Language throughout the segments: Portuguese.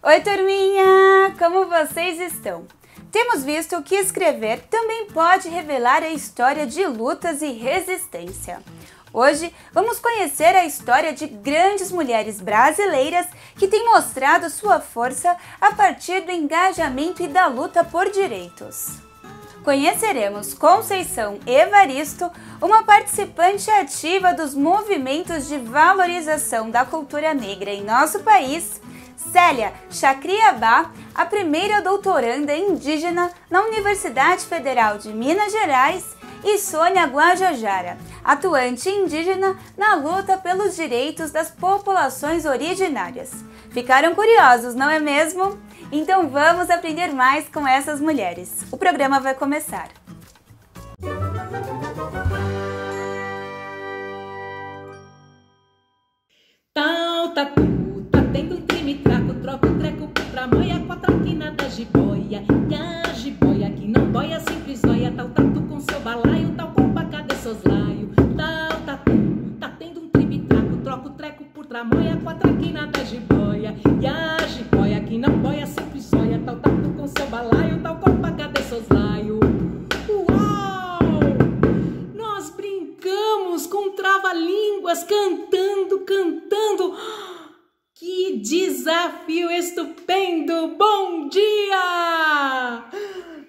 Oi, turminha! Como vocês estão? Temos visto que escrever também pode revelar a história de lutas e resistência. Hoje vamos conhecer a história de grandes mulheres brasileiras que têm mostrado sua força a partir do engajamento e da luta por direitos. Conheceremos Conceição Evaristo, uma participante ativa dos movimentos de valorização da cultura negra em nosso país, Célia Chacriabá, a primeira doutoranda indígena na Universidade Federal de Minas Gerais, e Sônia Guajajara, atuante indígena na luta pelos direitos das populações originárias. Ficaram curiosos, não é mesmo? Então vamos aprender mais com essas mulheres. O programa vai começar. Tá tendo crime, traco, troco, treco, pra moia, com a traquina da jiboia. E a jiboia que não boia, sempre zóia, tal tatu com seu balaio, tal compa, cadê seus laio? Tá tendo um crime, traco, troco, treco, por tramoia, com a traquina da jiboia. E a jiboia que não boia, sempre zóia, tal tatu com seu balaio, tal compa, cadê seus laio? Uau! Nós brincamos com trava-línguas, cantando. Que desafio estupendo! Bom dia!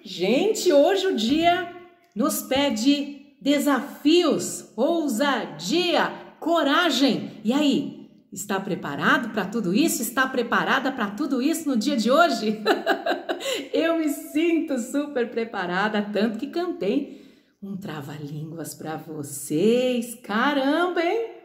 Gente, hoje o dia nos pede desafios, ousadia, coragem. E aí, está preparado para tudo isso? Está preparada para tudo isso no dia de hoje? Eu me sinto super preparada, tanto que cantei um trava-línguas para vocês. Caramba, hein?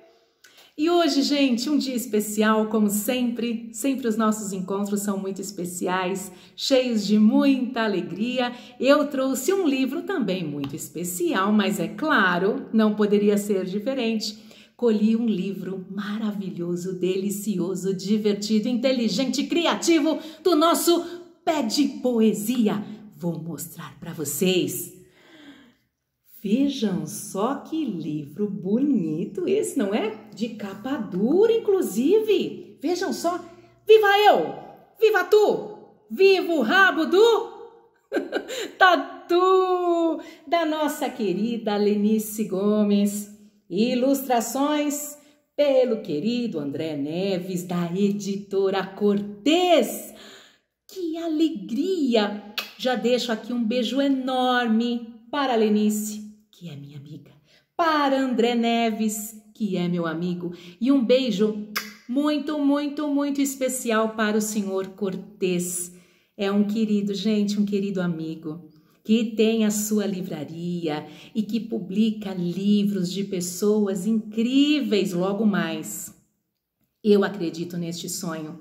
E hoje, gente, um dia especial, como sempre os nossos encontros são muito especiais, cheios de muita alegria. Eu trouxe um livro também muito especial, mas é claro, não poderia ser diferente. Colhi um livro maravilhoso, delicioso, divertido, inteligente, criativo do nosso Pé de Poesia. Vou mostrar para vocês. Vejam só que livro bonito esse, não é? De capa dura, inclusive. Vejam só. Viva eu! Viva tu! Viva o rabo do Tatu! Da nossa querida Lenice Gomes. Ilustrações pelo querido André Neves, da editora Cortez. Que alegria! Já deixo aqui um beijo enorme para a Lenice, que é minha amiga, para André Neves, que é meu amigo, e um beijo muito especial para o senhor Cortez. É um querido, gente, um querido amigo, que tem a sua livraria e que publica livros de pessoas incríveis logo mais. Eu acredito neste sonho.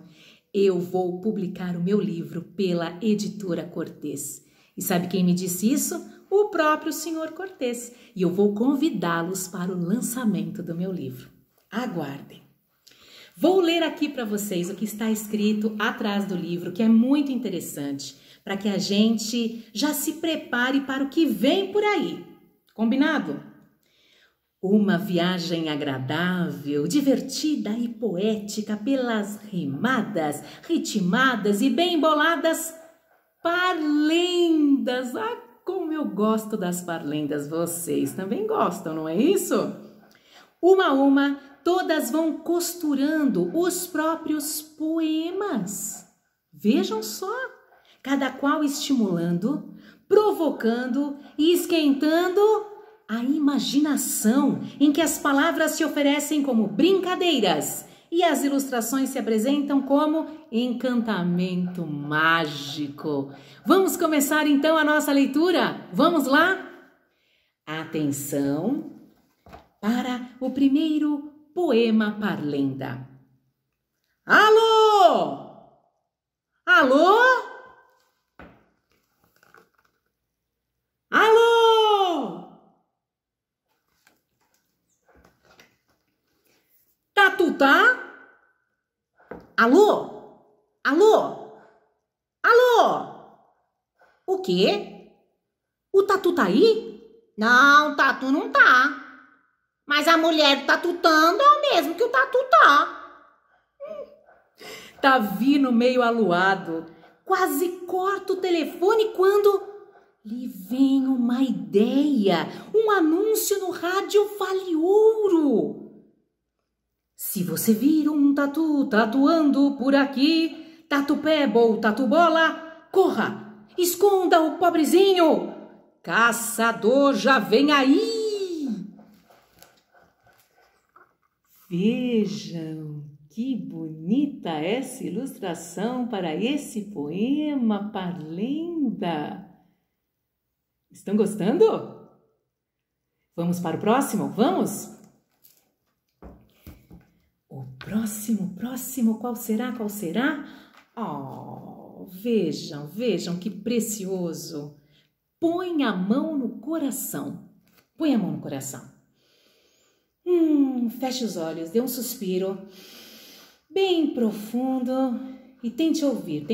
Eu vou publicar o meu livro pela editora Cortez. E sabe quem me disse isso? O próprio senhor Cortez, e eu vou convidá-los para o lançamento do meu livro. Aguardem. Vou ler aqui para vocês o que está escrito atrás do livro, que é muito interessante, para que a gente já se prepare para o que vem por aí. Combinado? Uma viagem agradável, divertida e poética pelas rimadas, ritmadas e bem boladas parlendas. Como eu gosto das parlendas, vocês também gostam, não é isso? Uma a uma, todas vão costurando os próprios poemas. Vejam só, cada qual estimulando, provocando e esquentando a imaginação, em que as palavras se oferecem como brincadeiras e as ilustrações se apresentam como encantamento mágico. Vamos começar então a nossa leitura? Vamos lá? Atenção para o primeiro poema parlenda. Alô? Alô? Alô? Tatu tá? Alô? Alô? Alô? O quê? O Tatu tá aí? Não, o Tatu não tá. Mas a mulher do Tatu tá é o mesmo que o Tatu tá. Tá vindo meio aluado. Quase corta o telefone quando lhe vem uma ideia. Um anúncio no rádio vale ouro. Se você vir um tatu tatuando por aqui, tatu peba ou tatu bola, corra, esconda o pobrezinho. Caçador já vem aí. Vejam que bonita essa ilustração para esse poema Parlenda. Estão gostando? Vamos para o próximo? Vamos? O próximo, qual será? Oh, vejam que precioso. Põe a mão no coração. Põe a mão no coração. Feche os olhos, dê um suspiro bem profundo e tente ouvir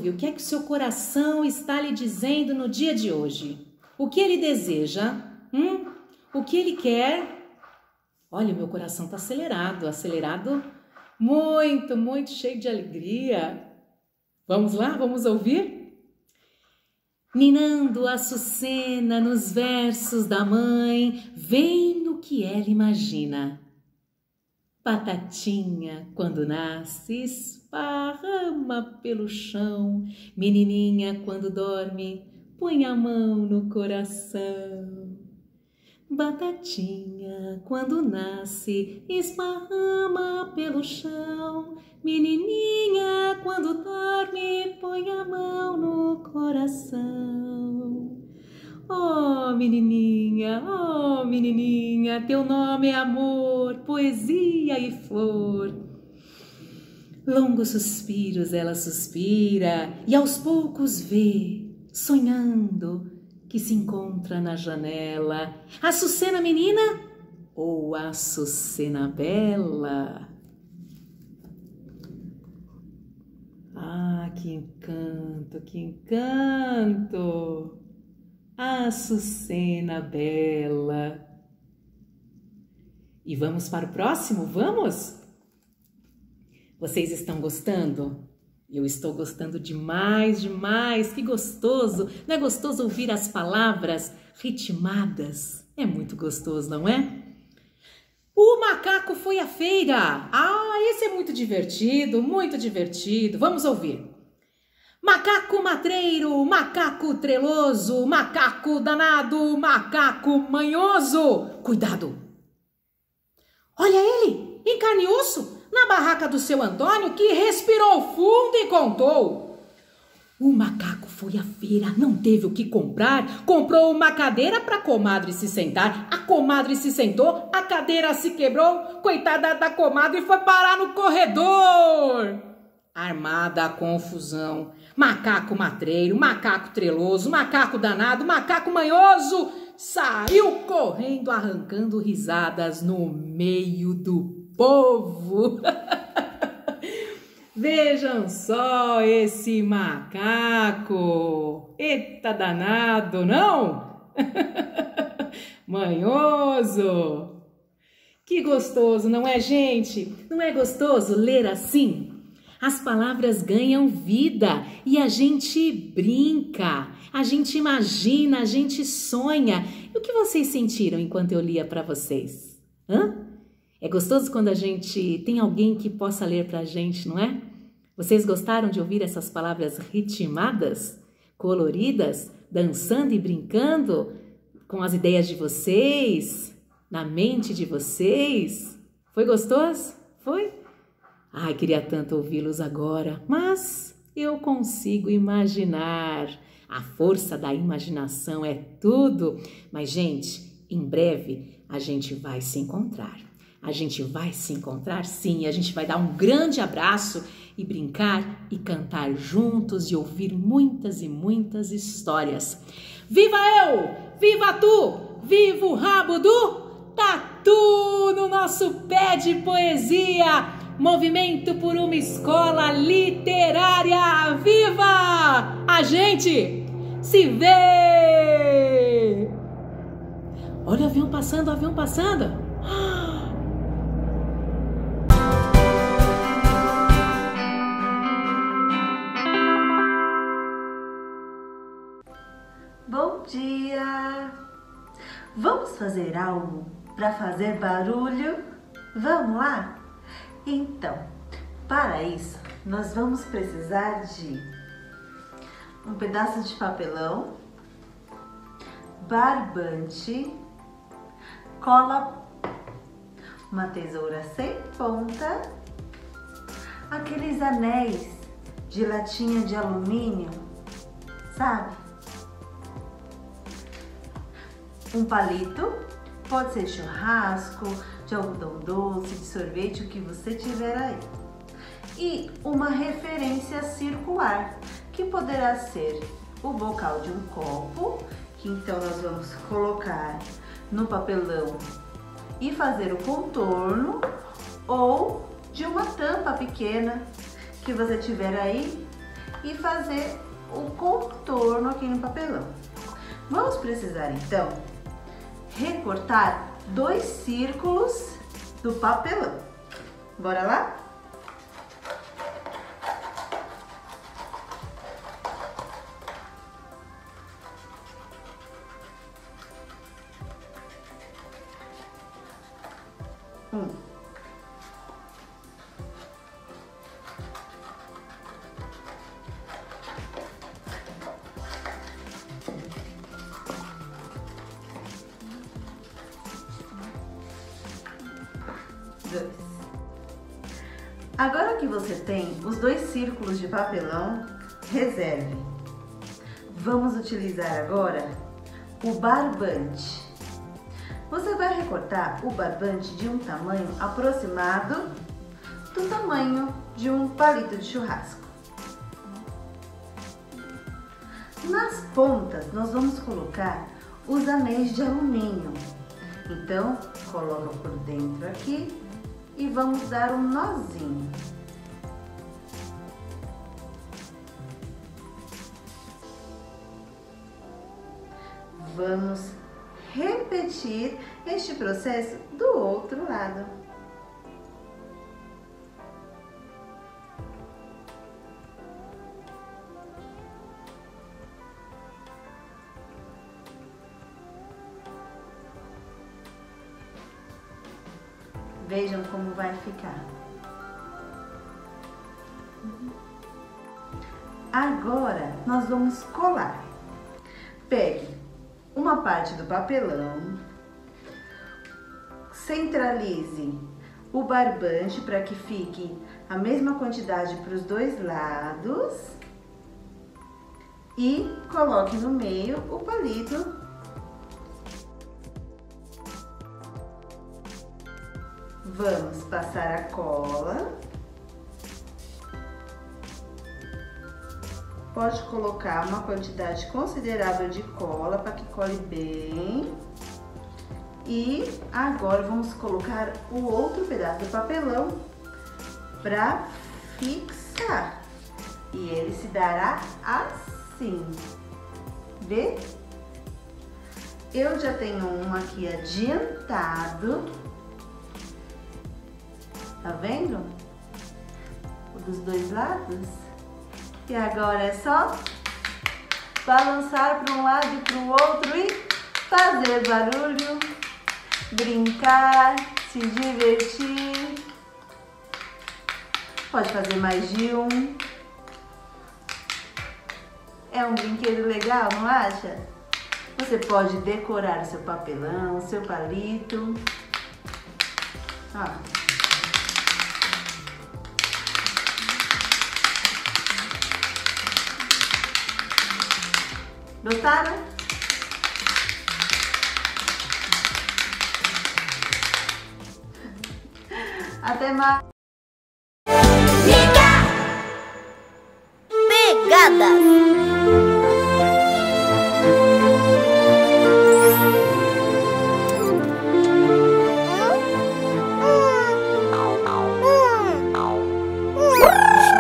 o que é que o seu coração está lhe dizendo no dia de hoje. O que ele deseja? O que ele quer? Olha, o meu coração está acelerado, muito cheio de alegria. Vamos lá, vamos ouvir? Ninando a Açucena nos versos da mãe, vem no que ela imagina. Batatinha, quando nasce, esparrama pelo chão. Menininha, quando dorme, põe a mão no coração. Batatinha, quando nasce, esparrama pelo chão. Menininha, quando dorme, põe a mão no coração. Oh, menininha, teu nome é amor, poesia e flor. Longos suspiros ela suspira e aos poucos vê, sonhando, que se encontra na janela. Açucena menina ou Açucena bela? Ah, que encanto! Açucena bela. E vamos para o próximo? Vamos? Vocês estão gostando? Eu estou gostando demais. Que gostoso! Não é gostoso ouvir as palavras ritmadas? É muito gostoso, não é? O macaco foi à feira. Ah, esse é muito divertido. Vamos ouvir. Macaco matreiro, macaco treloso, macaco danado, macaco manhoso. Cuidado! Olha ele, em carne e osso, na barraca do seu Antônio, que respirou fundo e contou. O macaco foi à feira, não teve o que comprar, comprou uma cadeira para a comadre se sentar. A comadre se sentou, a cadeira se quebrou, coitada da comadre foi parar no corredor. Armada a confusão, macaco matreiro, macaco treloso, macaco danado, macaco manhoso, saiu correndo arrancando risadas no meio do povo. Vejam só esse macaco, eita danado, não? Manhoso. Que gostoso, não é, gente? Não é gostoso ler assim? As palavras ganham vida e a gente brinca, a gente imagina, a gente sonha. E o que vocês sentiram enquanto eu lia para vocês? É gostoso quando a gente tem alguém que possa ler para a gente, não é? Vocês gostaram de ouvir essas palavras ritmadas, coloridas, dançando e brincando com as ideias de vocês, na mente de vocês? Foi gostoso? Foi? Ai, queria tanto ouvi-los agora, mas eu consigo imaginar. A força da imaginação é tudo. Mas, gente, em breve a gente vai se encontrar. A gente vai se encontrar, sim. A gente vai dar um grande abraço e brincar e cantar juntos e ouvir muitas e muitas histórias. Viva eu! Viva tu! Viva o rabo do tatu no nosso pé de poesia! Movimento por uma escola literária. Viva! A gente se vê! Olha o avião passando, dia! Vamos fazer algo para fazer barulho? Vamos lá? Então, para isso, nós vamos precisar de um pedaço de papelão, barbante, cola, uma tesoura sem ponta, aqueles anéis de latinha de alumínio, sabe? Um palito, pode ser churrasco, de algodão doce, de sorvete, o que você tiver aí. E uma referência circular, que poderá ser o bocal de um copo, que então nós vamos colocar no papelão e fazer o contorno, ou de uma tampa pequena que você tiver aí e fazer o contorno aqui no papelão. Vamos precisar então recortar 2 círculos do papelão. Bora lá? Agora que você tem os 2 círculos de papelão, reserve. Vamos utilizar agora o barbante. Você vai recortar o barbante de um tamanho aproximado do tamanho de um palito de churrasco. Nas pontas, nós vamos colocar os anéis de alumínio. Então, coloca por dentro aqui e vamos dar um nozinho. Vamos repetir este processo do outro lado. Vejam como vai ficar. Agora, nós vamos colar. Pegue uma parte do papelão, centralize o barbante para que fique a mesma quantidade para os 2 lados e coloque no meio o palito. Vamos passar a cola. Pode colocar uma quantidade considerável de cola para que cole bem. E agora vamos colocar o outro pedaço do papelão para fixar. E ele se dará assim. Vê? Eu já tenho um aqui adiantado. Tá vendo? O dos 2 lados. E agora é só balançar para um lado e para o outro e fazer barulho, brincar, se divertir. Pode fazer mais de um. É um brinquedo legal, não acha? Você pode decorar o seu papelão, o seu palito. Ó. Gostaram? Até mais! Pegadas!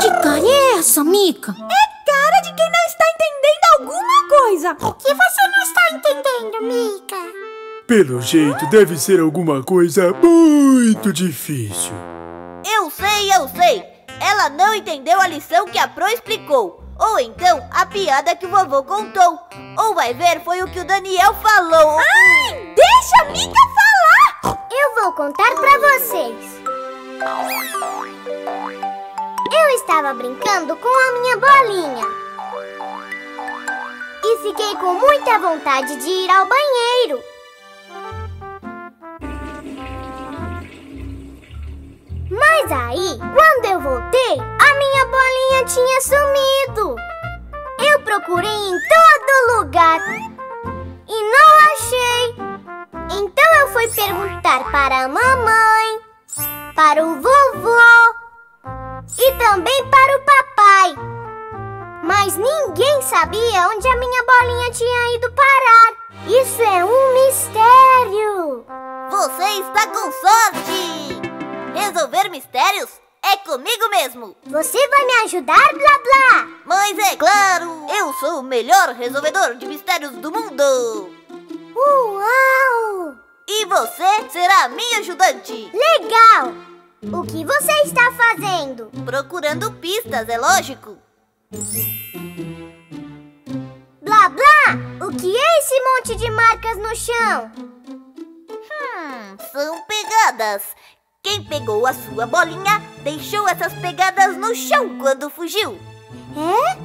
Que cara é essa, Mica? Cara de quem não está entendendo alguma coisa. O que você não está entendendo, Mica? Pelo jeito, deve ser alguma coisa muito difícil. Eu sei. Ela não entendeu a lição que a Pro explicou. Ou então a piada que o vovô contou. Ou vai ver, foi o que o Daniel falou. Ai, deixa a Mica falar! Eu vou contar pra vocês. Eu estava brincando com a minha bolinha e fiquei com muita vontade de ir ao banheiro. Mas aí, quando eu voltei, a minha bolinha tinha sumido. Eu procurei em todo lugar e não achei. Então eu fui perguntar para a mamãe, para o vovô e também para o papai. Mas ninguém sabia onde a minha bolinha tinha ido parar. Isso é um mistério. Você está com sorte! Resolver mistérios é comigo mesmo. Você vai me ajudar, Blá Blá? Mas é claro, eu sou o melhor resolvedor de mistérios do mundo. Uau! E você será a minha ajudante. Legal! O que você está fazendo? Procurando pistas, é lógico. Blá Blá, o que é esse monte de marcas no chão? São pegadas. Quem pegou a sua bolinha deixou essas pegadas no chão quando fugiu. É?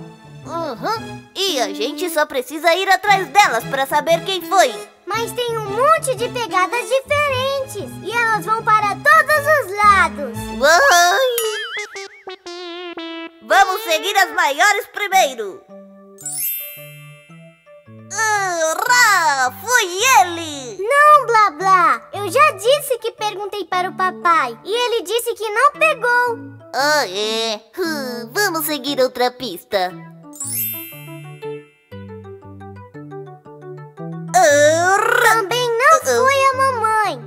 E a gente só precisa ir atrás delas para saber quem foi. Mas tem um monte de pegadas diferentes e elas vão para todos os lados. Vamos seguir as maiores primeiro. Foi ele! Não, Blá Blá! Eu já disse que perguntei para o papai e ele disse que não pegou. Ah, é? Vamos seguir outra pista. Também não foi a mamãe.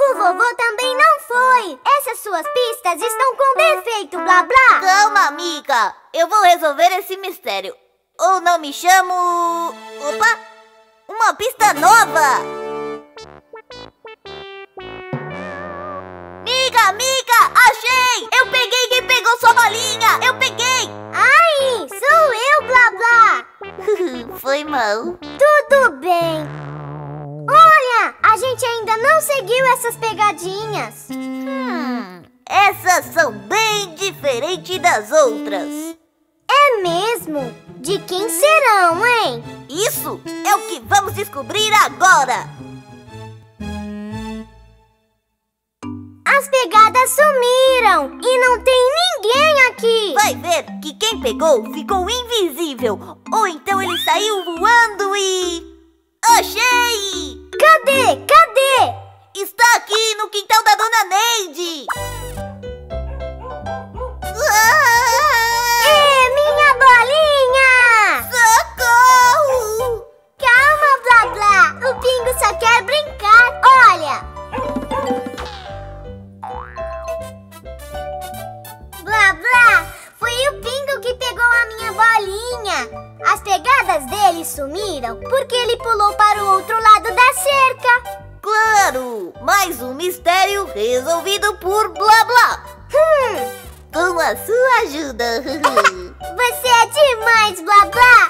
O vovô também não foi. Essas suas pistas estão com defeito, Blá Blá. Calma, amiga. Eu vou resolver esse mistério. Ou não me chamo... Opa! Uma pista nova! Miga! Achei! Eu peguei quem pegou sua bolinha! Eu peguei! Ai, sou eu, Blá Blá. Foi mal. Tudo bem. Olha, a gente ainda não seguiu essas pegadinhas. Essas são bem diferentes das outras. É mesmo? De quem serão, hein? Isso é o que vamos descobrir agora. As pegadas sumiram e não tem ninguém aqui. Vai ver que quem pegou ficou invisível. Ou então ele saiu voando e... Achei! Cadê? Está aqui no quintal da Dona Neide. Minha bolinha! Socorro! Calma, Blá Blá. O Pingo só quer brincar. Olha. Blá Blá, foi o Pingo que pegou a minha bolinha. As pegadas dele sumiram porque ele pulou para o outro lado da cerca. Claro! Mais um mistério resolvido por Blá Blá. Com a sua ajuda. Você é demais, Blá Blá.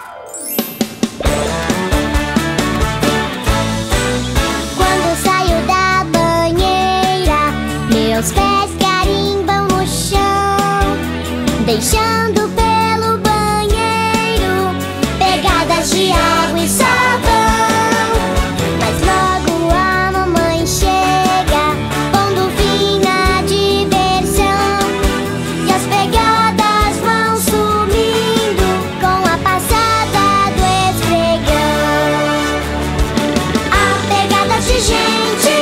Quando saio da banheira, meus pés carimbam no chão, deixando pelo banheiro pegadas de água e sabão. Mas logo a mamãe chega, pondo fim na diversão, e as pegadas vão sumindo com a passada do esfregão. Há pegadas de gente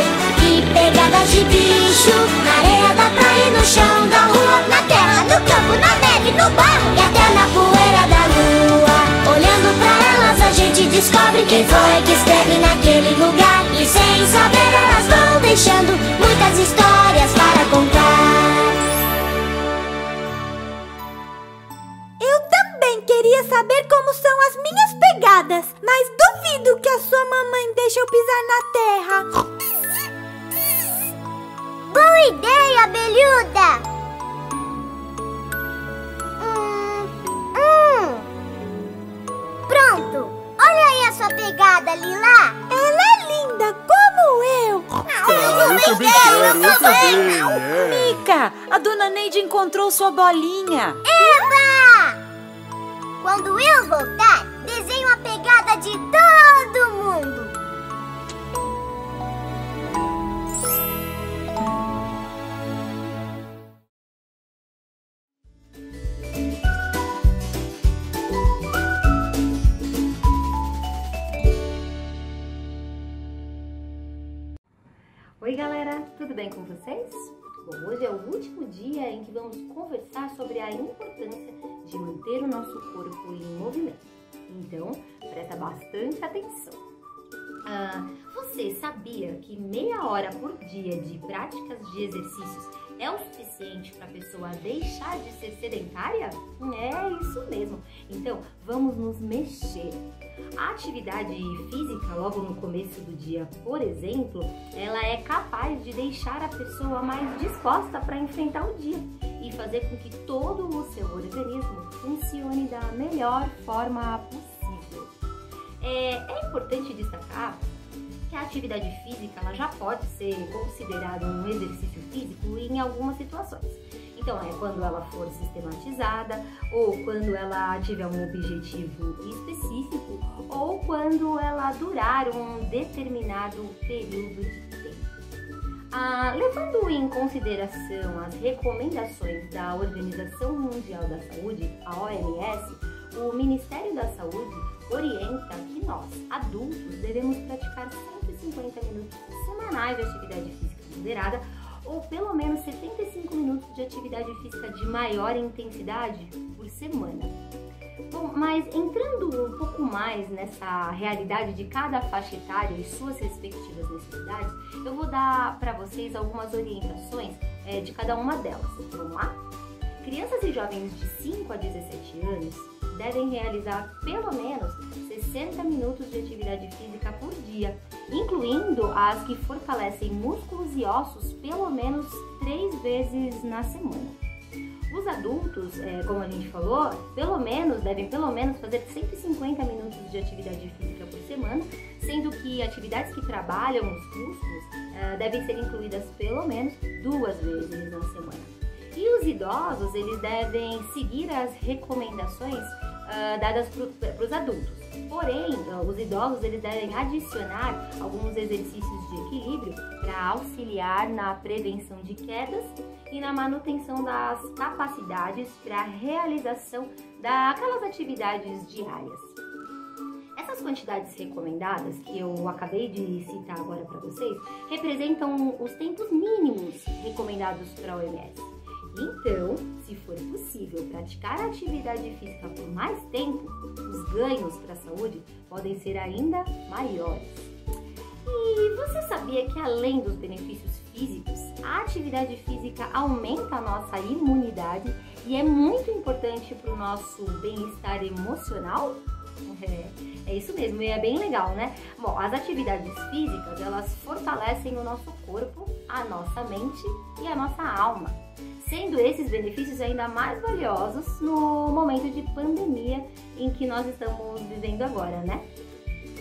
e pegadas de bicho, na areia da praia e no chão da rua, na terra, no campo, na neve, no barro e até na poeira da lua. Olhando pra elas a gente descobre quem foi que esteve naquele lugar, e sem saber elas vão deixando muitas histórias para contar. Eu também queria saber como são as minhas pegadas, mas duvido que a sua mamãe deixe eu pisar na terra. Boa ideia, abelhuda! Olha, a dona Neide encontrou sua bolinha. Eba! Quando eu voltar, desenho a pegada de todo mundo. Oi galera, tudo bem com vocês? Bom, hoje é o último dia em que vamos conversar sobre a importância de manter o nosso corpo em movimento. Então, presta bastante atenção. Você sabia que meia hora por dia de práticas de exercícios é o suficiente para a pessoa deixar de ser sedentária? É isso mesmo. Então, vamos nos mexer. A atividade física, logo no começo do dia, por exemplo, ela é capaz de deixar a pessoa mais disposta para enfrentar o dia e fazer com que todo o seu organismo funcione da melhor forma possível. É importante destacar que a atividade física ela já pode ser considerada um exercício físico em algumas situações. Então, é quando ela for sistematizada, ou quando ela tiver um objetivo específico, ou quando ela durar um determinado período de tempo. Levando em consideração as recomendações da Organização Mundial da Saúde, a OMS, o Ministério da Saúde orienta que nós, adultos, devemos praticar 150 minutos semanais de atividade física moderada ou pelo menos 75 minutos de atividade física de maior intensidade por semana. Bom, mas entrando um pouco mais nessa realidade de cada faixa etária e suas respectivas necessidades, eu vou dar para vocês algumas orientações de cada uma delas. Vamos lá? Crianças e jovens de 5 a 17 anos devem realizar pelo menos 60 minutos de atividade física por dia, incluindo as que fortalecem músculos e ossos pelo menos 3 vezes na semana. Os adultos, como a gente falou, devem pelo menos fazer 150 minutos de atividade física por semana, sendo que atividades que trabalham os músculos devem ser incluídas pelo menos 2 vezes na semana. E os idosos, eles devem seguir as recomendações dadas para os adultos. Porém, os idosos eles devem adicionar alguns exercícios de equilíbrio para auxiliar na prevenção de quedas e na manutenção das capacidades para a realização daquelas atividades diárias. Essas quantidades recomendadas, que eu acabei de citar agora para vocês, representam os tempos mínimos recomendados para a OMS. Então, se for possível praticar a atividade física por mais tempo, os ganhos para a saúde podem ser ainda maiores. E você sabia que além dos benefícios físicos, a atividade física aumenta a nossa imunidade e é muito importante para o nosso bem-estar emocional? É isso mesmo, e é bem legal, né? Bom, as atividades físicas, elas fortalecem o nosso corpo, a nossa mente e a nossa alma, sendo esses benefícios ainda mais valiosos no momento de pandemia em que nós estamos vivendo agora, né?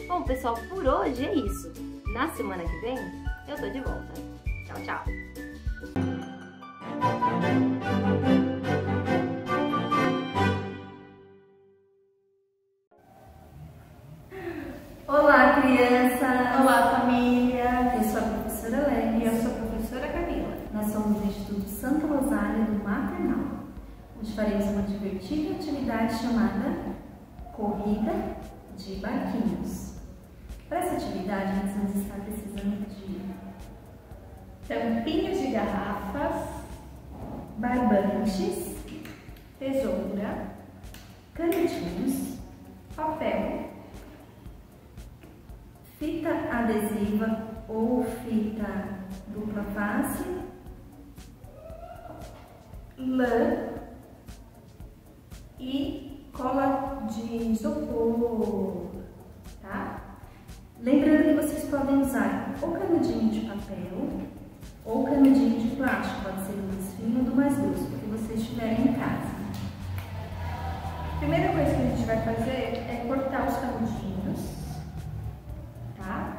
Bom, pessoal, por hoje é isso. Na semana que vem, eu tô de volta. Tchau, tchau! Olá, crianças! Olá, família! Eu sou a professora Lene. E eu sou a professora Camila. Nós somos do Instituto Santa Rosália do Maternal. Hoje faremos uma divertida atividade chamada Corrida de Barquinhos. Para essa atividade, nós vamos estar precisando de tampinhas de garrafas, barbantes, tesoura, canetinhos, papel, fita adesiva ou fita dupla face, lã e cola de isopor, tá? Lembrando que vocês podem usar ou canudinho de papel ou canudinho de plástico, pode ser do mais fino ou do mais grosso, que vocês tiverem em casa. A primeira coisa que a gente vai fazer é cortar os canudinhos, tá?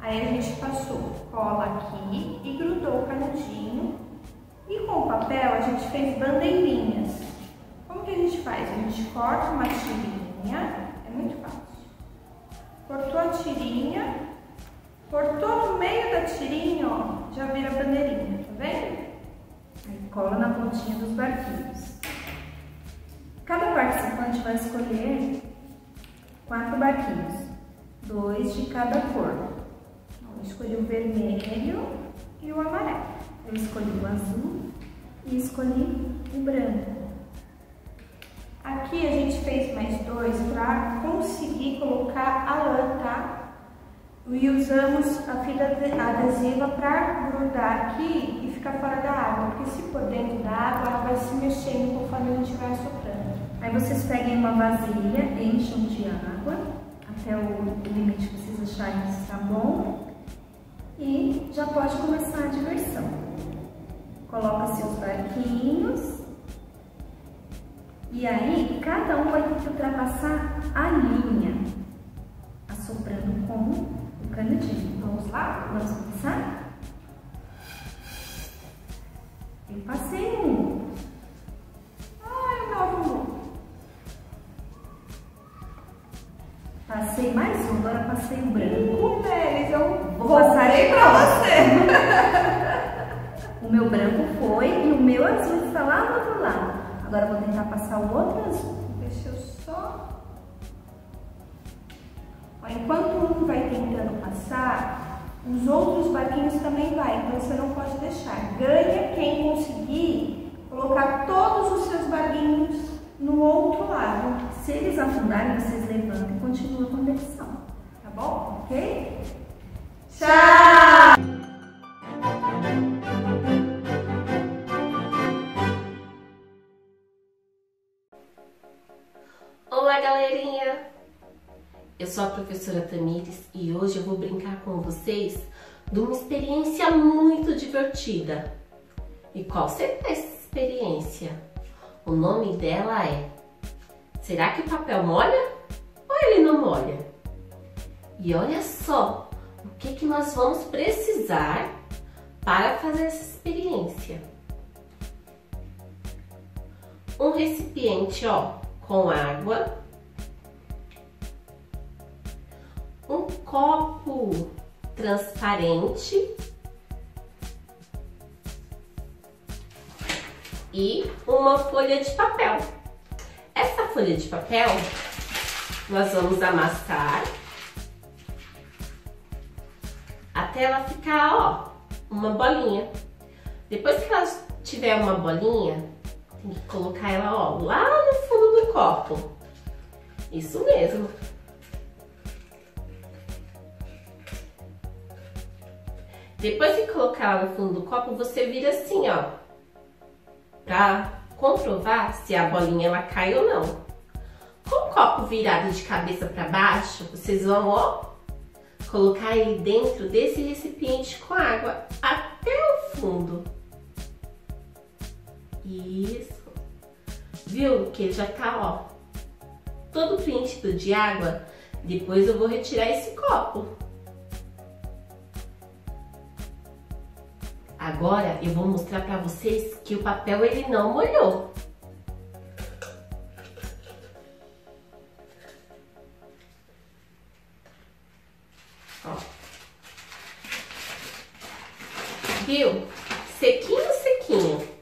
Aí a gente passou cola aqui e grudou o canudinho E com o papel a gente fez bandeirinhas. Como que a gente faz? A gente corta uma tirinha, é muito fácil. Cortou a tirinha, cortou no meio da tirinha, ó, já vira bandeirinha, tá vendo? Aí cola na pontinha dos barquinhos. Cada participante vai escolher 4 barquinhos, 2 de cada cor. Eu escolhi o vermelho e o amarelo. Eu escolhi o azul e escolhi o branco. Aqui a gente fez mais 2 para conseguir colocar a lã, tá? E usamos a fita adesiva para grudar aqui e ficar fora da água, porque se for dentro da água, ela vai se mexendo conforme a gente vai soprando. Aí vocês peguem uma vasilha, encham de água até o limite que vocês acharem que está bom e já pode começar a diversão. Coloca seus barquinhos e aí cada um vai ter que ultrapassar a linha, assoprando com o canudinho. Vamos lá? Vamos começar? Eu passei um. Ai, não. Passei mais um, agora passei o branco. Feliz, eu vou passar pra você. O meu branco foi e o meu azul está lá do outro lado. Agora eu vou tentar passar o outro azul. Deixa eu só... Ó, enquanto um vai tentando passar, os outros barquinhos também vai. Então você não pode deixar. Ganha quem conseguir colocar todos os seus barquinhos no outro lado. Se eles afundarem, vocês levantam e continuam a competição. Tá bom? Ok? Tchau! Olá, galerinha! Eu sou a professora Tamires e hoje eu vou brincar com vocês de uma experiência muito divertida. E qual será essa experiência? O nome dela é: será que o papel molha ou ele não molha? E olha só o que nós vamos precisar para fazer essa experiência. Um recipiente, ó, com água, um copo transparente e uma folha de papel. Essa folha de papel nós vamos amassar até ela ficar, ó, uma bolinha. Depois que ela tiver uma bolinha, tem que colocar ela, ó, lá no fundo do copo. Isso mesmo. Depois de colocar ela no fundo do copo, você vira assim, ó, pra comprovar se a bolinha ela cai ou não. Com o copo virado de cabeça para baixo, vocês vão, ó, colocar ele dentro desse recipiente com água até o fundo. Isso. Viu que ele já tá, ó, todo preenchido de água? Depois eu vou retirar esse copo. Agora eu vou mostrar pra vocês que o papel ele não molhou. Ó. Viu? Sequinho, sequinho.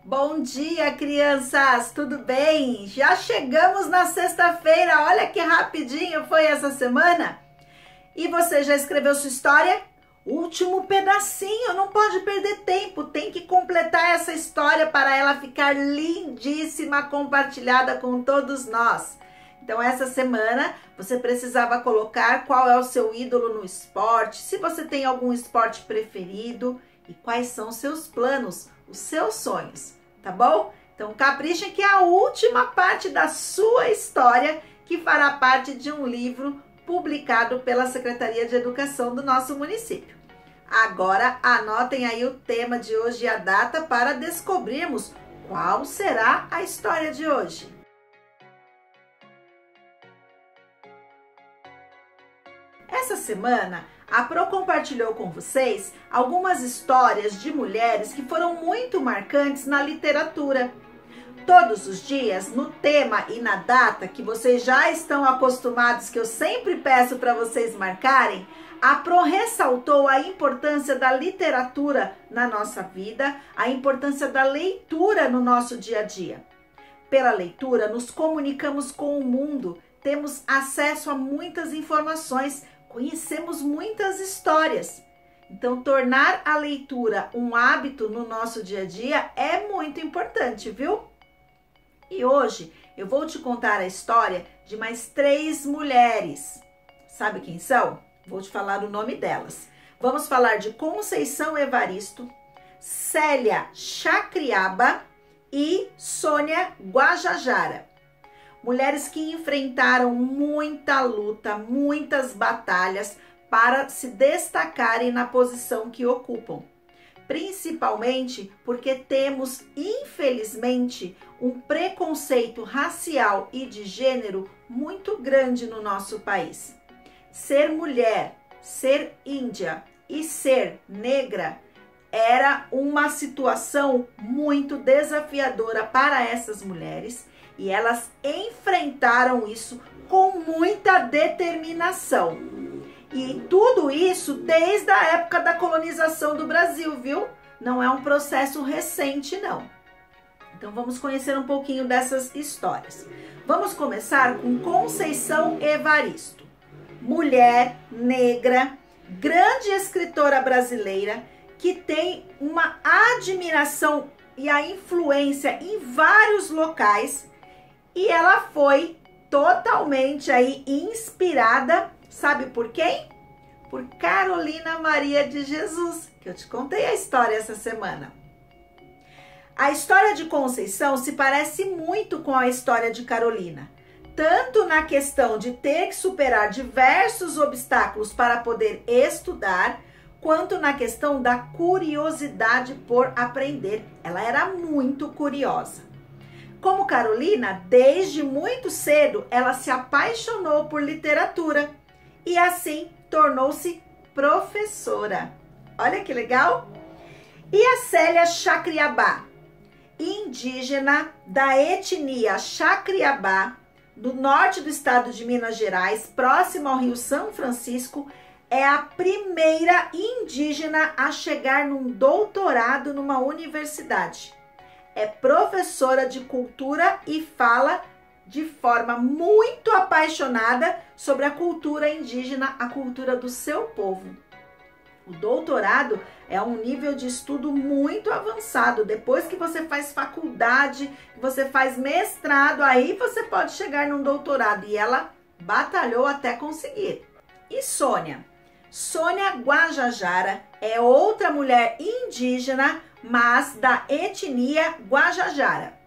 Bom dia, crianças! Tudo bem? Já chegamos na sexta-feira. Olha que rapidinho foi essa semana. E você já escreveu sua história? Último pedacinho, não pode perder tempo. Tem que completar essa história para ela ficar lindíssima, compartilhada com todos nós. Então, essa semana, você precisava colocar qual é o seu ídolo no esporte, se você tem algum esporte preferido e quais são os seus planos, os seus sonhos, tá bom? Então, caprichem que é a última parte da sua história que fará parte de um livro publicado pela Secretaria de Educação do nosso município. Agora, anotem aí o tema de hoje e a data para descobrirmos qual será a história de hoje. Essa semana, a Pro compartilhou com vocês algumas histórias de mulheres que foram muito marcantes na literatura. Todos os dias, no tema e na data que vocês já estão acostumados, que eu sempre peço para vocês marcarem, a Pro ressaltou a importância da literatura na nossa vida, a importância da leitura no nosso dia a dia. Pela leitura, nos comunicamos com o mundo, temos acesso a muitas informações, conhecemos muitas histórias. Então, tornar a leitura um hábito no nosso dia a dia é muito importante, viu? E hoje eu vou te contar a história de mais 3 mulheres. Sabe quem são? Vou te falar o nome delas. Vamos falar de Conceição Evaristo, Célia Chacriaba e Sônia Guajajara. Mulheres que enfrentaram muita luta, muitas batalhas para se destacarem na posição que ocupam. Principalmente porque temos, infelizmente, um preconceito racial e de gênero muito grande no nosso país. Ser mulher, ser índia e ser negra era uma situação muito desafiadora para essas mulheres e elas enfrentaram isso com muita determinação. E tudo isso desde a época da colonização do Brasil, viu? Não é um processo recente, não. Então vamos conhecer um pouquinho dessas histórias. Vamos começar com Conceição Evaristo. Mulher negra, grande escritora brasileira, que tem uma admiração e a influência em vários locais. E ela foi totalmente aí inspirada, sabe por quem? Por Carolina Maria de Jesus, que eu te contei a história essa semana. A história de Conceição se parece muito com a história de Carolina, tanto na questão de ter que superar diversos obstáculos para poder estudar, quanto na questão da curiosidade por aprender. Ela era muito curiosa. Como Carolina, desde muito cedo, ela se apaixonou por literatura e assim tornou-se professora. Olha que legal! E a Célia Chacriabá, indígena da etnia Chacriabá, do norte do estado de Minas Gerais, próximo ao Rio São Francisco, é a primeira indígena a chegar num doutorado numa universidade. É professora de cultura e fala de forma muito apaixonada sobre a cultura indígena, a cultura do seu povo. O doutorado é um nível de estudo muito avançado. Depois que você faz faculdade, que você faz mestrado, aí você pode chegar num doutorado. E ela batalhou até conseguir. E Sônia? Sônia Guajajara é outra mulher indígena, mas da etnia Guajajara.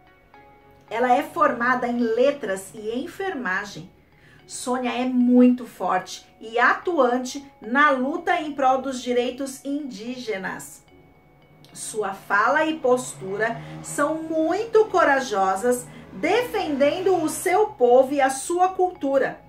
Ela é formada em letras e enfermagem. Sônia é muito forte e atuante na luta em prol dos direitos indígenas. Sua fala e postura são muito corajosas, defendendo o seu povo e a sua cultura,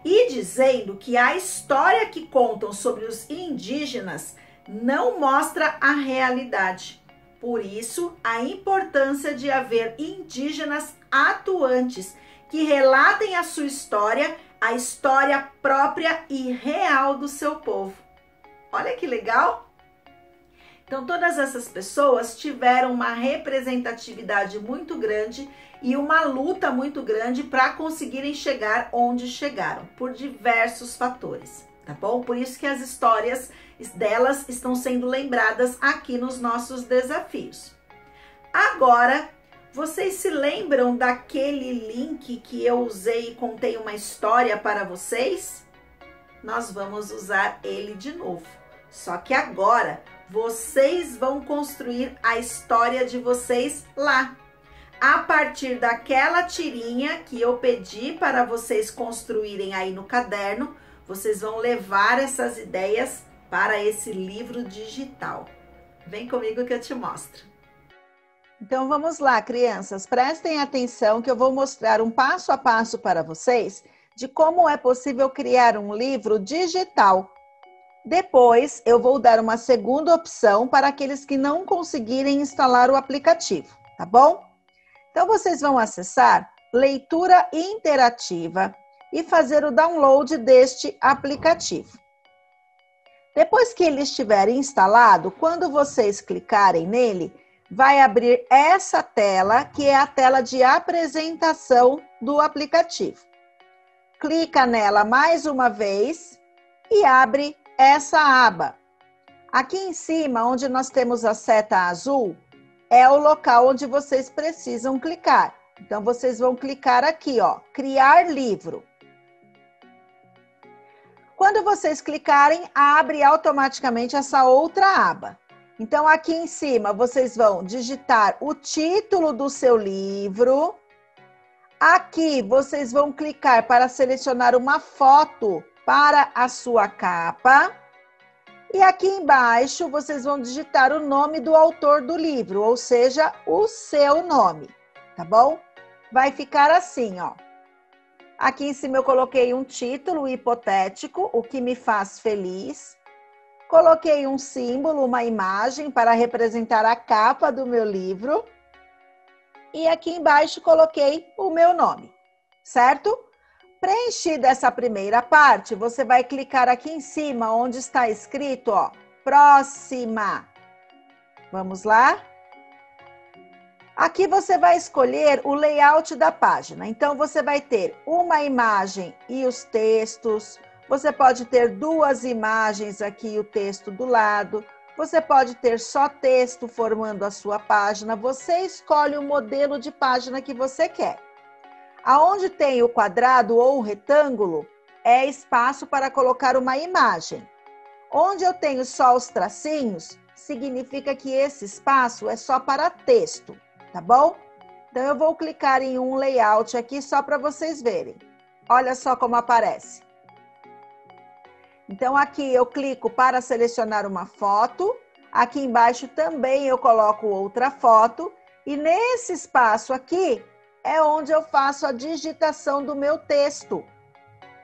e dizendo que a história que contam sobre os indígenas não mostra a realidade. Por isso, a importância de haver indígenas atuantes que relatem a sua história, a história própria e real do seu povo. Olha que legal! Então, todas essas pessoas tiveram uma representatividade muito grande e uma luta muito grande para conseguirem chegar onde chegaram, por diversos fatores, tá bom? Por isso que as histórias delas estão sendo lembradas aqui nos nossos desafios. Agora, vocês se lembram daquele link que eu usei e contei uma história para vocês? Nós vamos usar ele de novo. Só que agora vocês vão construir a história de vocês lá. A partir daquela tirinha que eu pedi para vocês construírem aí no caderno, vocês vão levar essas ideias para esse livro digital. Vem comigo que eu te mostro. Então vamos lá, crianças, prestem atenção que eu vou mostrar um passo a passo para vocês de como é possível criar um livro digital. Depois, eu vou dar uma segunda opção para aqueles que não conseguirem instalar o aplicativo, tá bom? Então, vocês vão acessar Leitura Interativa e fazer o download deste aplicativo. Depois que ele estiver instalado, quando vocês clicarem nele, vai abrir essa tela, que é a tela de apresentação do aplicativo. Clica nela mais uma vez e abre essa aba. Aqui em cima, onde nós temos a seta azul, é o local onde vocês precisam clicar. Então, vocês vão clicar aqui, ó, Criar Livro. Quando vocês clicarem, abre automaticamente essa outra aba. Então, aqui em cima, vocês vão digitar o título do seu livro. Aqui, vocês vão clicar para selecionar uma foto para a sua capa. E aqui embaixo, vocês vão digitar o nome do autor do livro, ou seja, o seu nome, tá bom? Vai ficar assim, ó. Aqui em cima eu coloquei um título hipotético, o que me faz feliz. Coloquei um símbolo, uma imagem para representar a capa do meu livro. E aqui embaixo coloquei o meu nome, certo? Preenchida essa primeira parte, você vai clicar aqui em cima, onde está escrito, ó, Próxima. Vamos lá? Aqui você vai escolher o layout da página. Então, você vai ter uma imagem e os textos. Você pode ter duas imagens aqui e o texto do lado. Você pode ter só texto formando a sua página. Você escolhe o modelo de página que você quer. Aonde tem o quadrado ou o retângulo, é espaço para colocar uma imagem. Onde eu tenho só os tracinhos, significa que esse espaço é só para texto. Tá bom? Então, eu vou clicar em um layout aqui só para vocês verem. Olha só como aparece. Então, aqui eu clico para selecionar uma foto. Aqui embaixo também eu coloco outra foto. E nesse espaço aqui é onde eu faço a digitação do meu texto.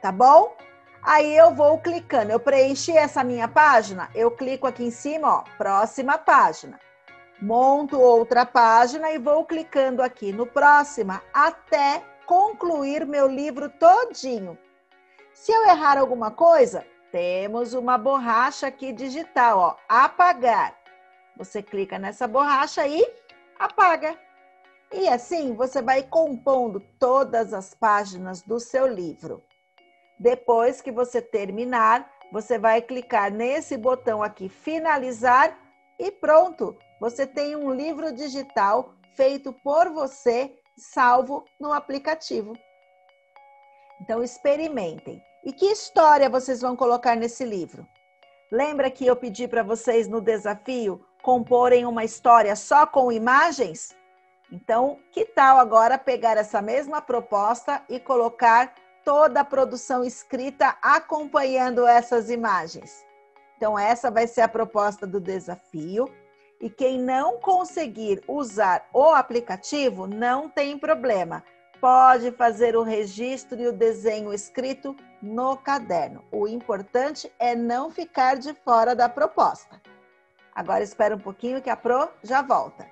Tá bom? Aí eu vou clicando. Eu preenchi essa minha página, eu clico aqui em cima, ó, Próxima Página. Monto outra página e vou clicando aqui no Próxima até concluir meu livro todinho. Se eu errar alguma coisa, temos uma borracha aqui digital, ó, Apagar. Você clica nessa borracha e apaga. E assim você vai compondo todas as páginas do seu livro. Depois que você terminar, você vai clicar nesse botão aqui, Finalizar, e pronto! Você tem um livro digital feito por você, salvo no aplicativo. Então, experimentem. E que história vocês vão colocar nesse livro? Lembra que eu pedi para vocês no desafio comporem uma história só com imagens? Então, que tal agora pegar essa mesma proposta e colocar toda a produção escrita acompanhando essas imagens? Então, essa vai ser a proposta do desafio. E quem não conseguir usar o aplicativo, não tem problema. Pode fazer o registro e o desenho escrito no caderno. O importante é não ficar de fora da proposta. Agora espera um pouquinho que a Pro já volta.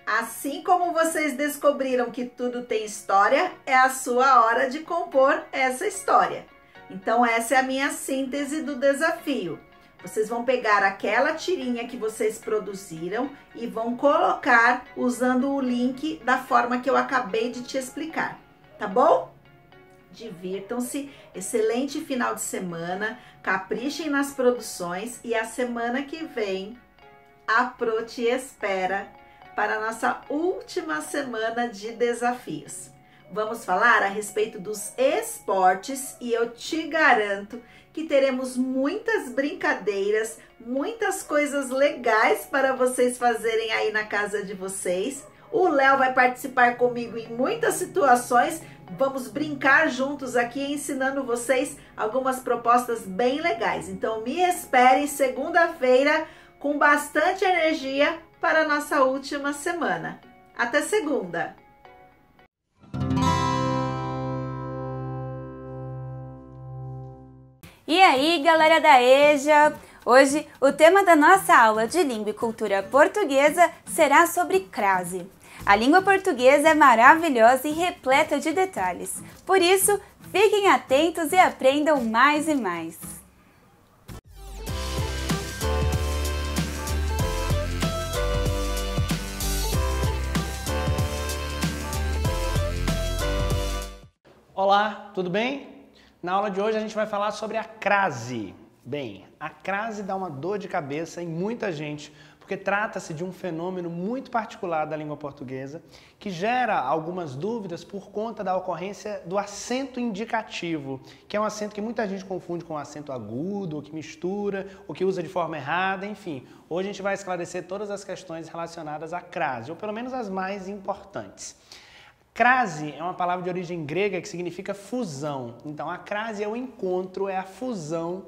Assim como vocês descobriram que tudo tem história, é a sua hora de compor essa história. Então, essa é a minha síntese do desafio. Vocês vão pegar aquela tirinha que vocês produziram e vão colocar usando o link da forma que eu acabei de te explicar, tá bom? Divirtam-se, excelente final de semana, caprichem nas produções e a semana que vem a Pro te espera para a nossa última semana de desafios. Vamos falar a respeito dos esportes e eu te garanto que teremos muitas brincadeiras, muitas coisas legais para vocês fazerem aí na casa de vocês. O Léo vai participar comigo em muitas situações. Vamos brincar juntos aqui, ensinando vocês algumas propostas bem legais. Então, me esperem segunda-feira com bastante energia para a nossa última semana. Até segunda! E aí, galera da EJA! Hoje, o tema da nossa aula de Língua e Cultura Portuguesa será sobre crase. A língua portuguesa é maravilhosa e repleta de detalhes. Por isso, fiquem atentos e aprendam mais e mais. Olá, tudo bem? Na aula de hoje a gente vai falar sobre a crase. Bem, a crase dá uma dor de cabeça em muita gente, porque trata-se de um fenômeno muito particular da língua portuguesa, que gera algumas dúvidas por conta da ocorrência do acento indicativo, que é um acento que muita gente confunde com um acento agudo, ou que mistura, ou que usa de forma errada, enfim. Hoje a gente vai esclarecer todas as questões relacionadas à crase, ou pelo menos as mais importantes. Crase é uma palavra de origem grega que significa fusão. Então, a crase é o encontro, é a fusão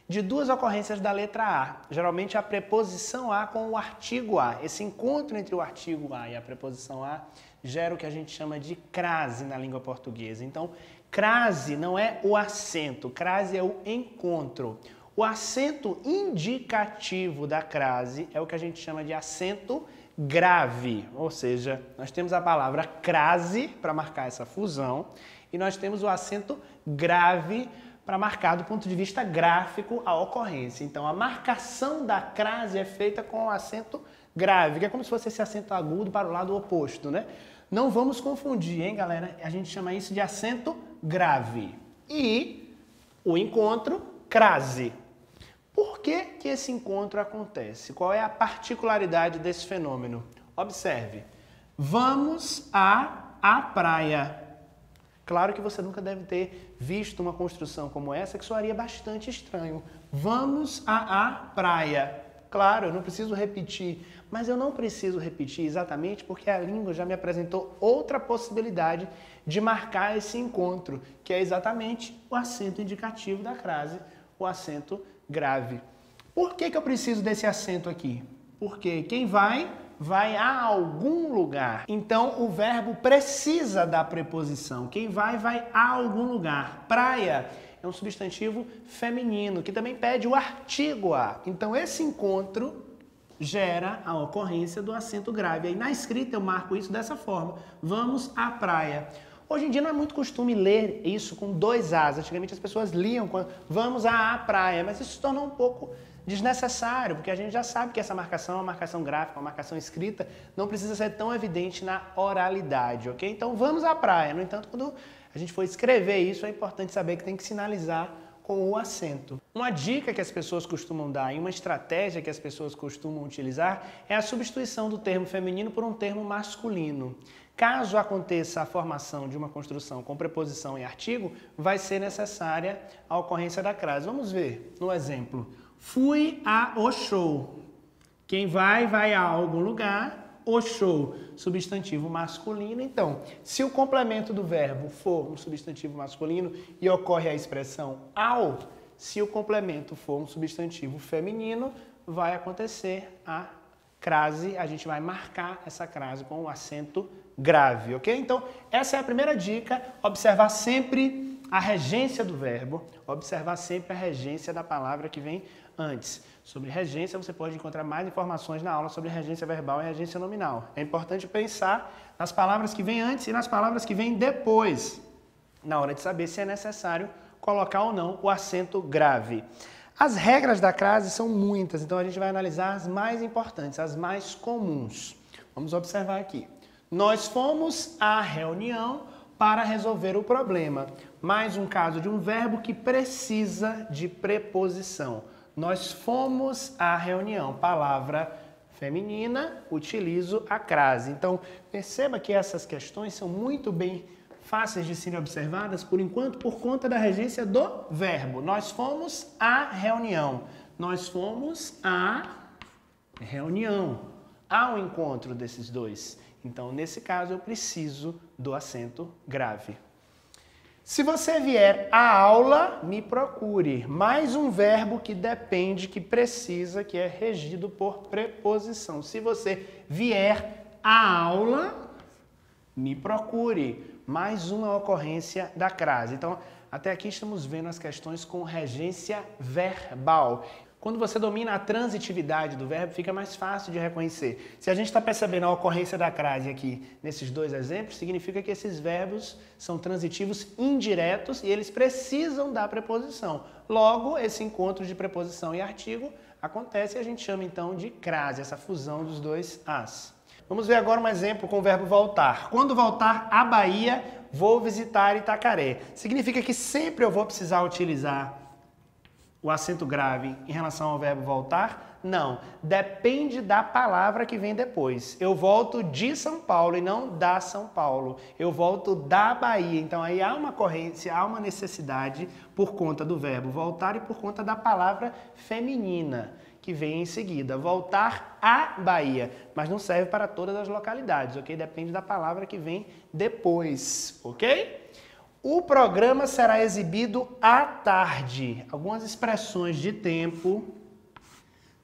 de duas ocorrências da letra A. Geralmente, a preposição A com o artigo A. Esse encontro entre o artigo A e a preposição A gera o que a gente chama de crase na língua portuguesa. Então, crase não é o acento, crase é o encontro. O acento indicativo da crase é o que a gente chama de acento grave, ou seja, nós temos a palavra crase para marcar essa fusão e nós temos o acento grave para marcar do ponto de vista gráfico a ocorrência. Então, a marcação da crase é feita com o acento grave, que é como se fosse esse acento agudo para o lado oposto, né? Não vamos confundir, hein, galera? A gente chama isso de acento grave. E o encontro, crase. Por que que esse encontro acontece? Qual é a particularidade desse fenômeno? Observe. Vamos à praia. Claro que você nunca deve ter visto uma construção como essa, que soaria bastante estranho. Vamos à praia. Claro, eu não preciso repetir, mas eu não preciso repetir exatamente porque a língua já me apresentou outra possibilidade de marcar esse encontro, que é exatamente o acento indicativo da crase, o acento grave. Por que que eu preciso desse acento aqui? Porque quem vai a algum lugar. Então, o verbo precisa da preposição. Quem vai a algum lugar. Praia é um substantivo feminino, que também pede o artigo a. Então, esse encontro gera a ocorrência do acento grave. Aí, na escrita, eu marco isso dessa forma. Vamos à praia. Hoje em dia não é muito costume ler isso com dois As. Antigamente as pessoas liam quando vamos à praia, mas isso se tornou um pouco desnecessário, porque a gente já sabe que essa marcação é uma marcação gráfica, uma marcação escrita, não precisa ser tão evidente na oralidade, ok? Então vamos à praia. No entanto, quando a gente for escrever isso, é importante saber que tem que sinalizar com o acento. Uma dica que as pessoas costumam dar e uma estratégia que as pessoas costumam utilizar é a substituição do termo feminino por um termo masculino. Caso aconteça a formação de uma construção com preposição e artigo, vai ser necessária a ocorrência da crase. Vamos ver no exemplo. Fui ao show. Quem vai a algum lugar. O show, substantivo masculino. Então, se o complemento do verbo for um substantivo masculino e ocorre a expressão ao, se o complemento for um substantivo feminino, vai acontecer a crase, a gente vai marcar essa crase com o acento grave, ok? Então, essa é a primeira dica, observar sempre a regência do verbo, observar sempre a regência da palavra que vem antes. Sobre regência, você pode encontrar mais informações na aula sobre regência verbal e regência nominal. É importante pensar nas palavras que vêm antes e nas palavras que vêm depois, na hora de saber se é necessário colocar ou não o acento grave. As regras da crase são muitas, então a gente vai analisar as mais importantes, as mais comuns. Vamos observar aqui. Nós fomos à reunião para resolver o problema. Mais um caso de um verbo que precisa de preposição. Nós fomos à reunião. Palavra feminina, utilizo a crase. Então, perceba que essas questões são muito bem fáceis de serem observadas, por enquanto, por conta da regência do verbo. Nós fomos à reunião. Nós fomos à reunião. Há um encontro desses dois. Então, nesse caso, eu preciso do acento grave. Se você vier à aula, me procure. Mais um verbo que depende, que precisa, que é regido por preposição. Se você vier à aula, me procure. Mais uma ocorrência da crase. Então, Até aqui estamos vendo as questões com regência verbal. Quando você domina a transitividade do verbo, fica mais fácil de reconhecer. Se a gente está percebendo a ocorrência da crase aqui nesses dois exemplos, significa que esses verbos são transitivos indiretos e eles precisam da preposição. Logo, esse encontro de preposição e artigo acontece e a gente chama então de crase, essa fusão dos dois as. Vamos ver agora um exemplo com o verbo voltar. Quando voltar à Bahia, vou visitar Itacaré. Significa que sempre eu vou precisar utilizar o acento grave em relação ao verbo voltar? Não. Depende da palavra que vem depois. Eu volto de São Paulo e não da São Paulo. Eu volto da Bahia. Então aí há uma ocorrência, há uma necessidade por conta do verbo voltar e por conta da palavra feminina que vem em seguida. Voltar à Bahia. Mas não serve para todas as localidades, ok? Depende da palavra que vem depois, ok? O programa será exibido à tarde. Algumas expressões de tempo,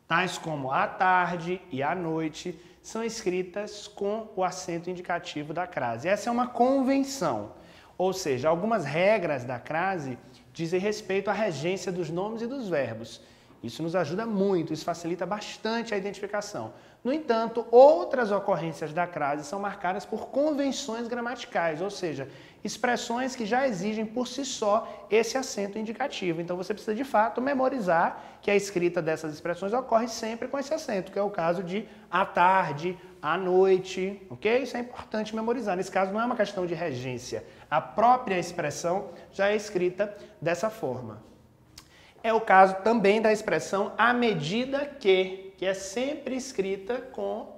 tais como à tarde e à noite, são escritas com o acento indicativo da crase. Essa é uma convenção, ou seja, algumas regras da crase dizem respeito à regência dos nomes e dos verbos. Isso nos ajuda muito, isso facilita bastante a identificação. No entanto, outras ocorrências da crase são marcadas por convenções gramaticais, ou seja, expressões que já exigem por si só esse acento indicativo. Então você precisa de fato memorizar que a escrita dessas expressões ocorre sempre com esse acento, que é o caso de à tarde, à noite, ok? Isso é importante memorizar. Nesse caso não é uma questão de regência, a própria expressão já é escrita dessa forma. É o caso também da expressão à medida que é sempre escrita com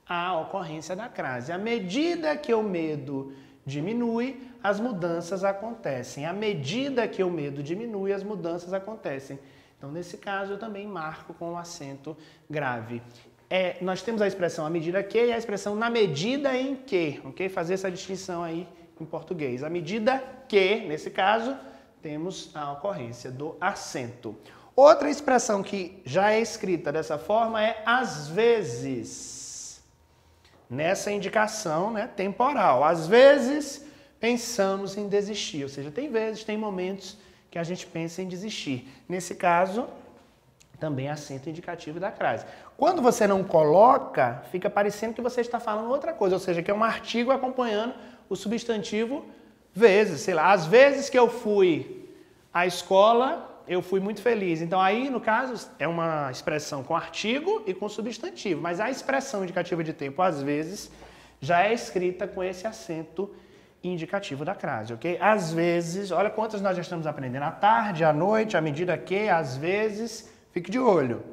a ocorrência da crase. À medida que o medo diminui, as mudanças acontecem. À medida que o medo diminui, as mudanças acontecem. Então, nesse caso, eu também marco com o acento grave. Nós temos a expressão à medida que e a expressão na medida em que, ok? Fazer essa distinção aí em português. À medida que, nesse caso, temos a ocorrência do acento. Outra expressão que já é escrita dessa forma é às vezes. Nessa indicação, né, temporal. Às vezes pensamos em desistir, ou seja, tem vezes, tem momentos que a gente pensa em desistir. Nesse caso, também acento indicativo da crase. Quando você não coloca, fica parecendo que você está falando outra coisa, ou seja, que é um artigo acompanhando o substantivo vezes. Sei lá, às vezes que eu fui à escola, eu fui muito feliz. Então aí, no caso, é uma expressão com artigo e com substantivo. Mas a expressão indicativa de tempo, às vezes, já é escrita com esse acento indicativo da crase, ok? Às vezes, olha quantas nós já estamos aprendendo. À tarde, à noite, à medida que, às vezes, fique de olho.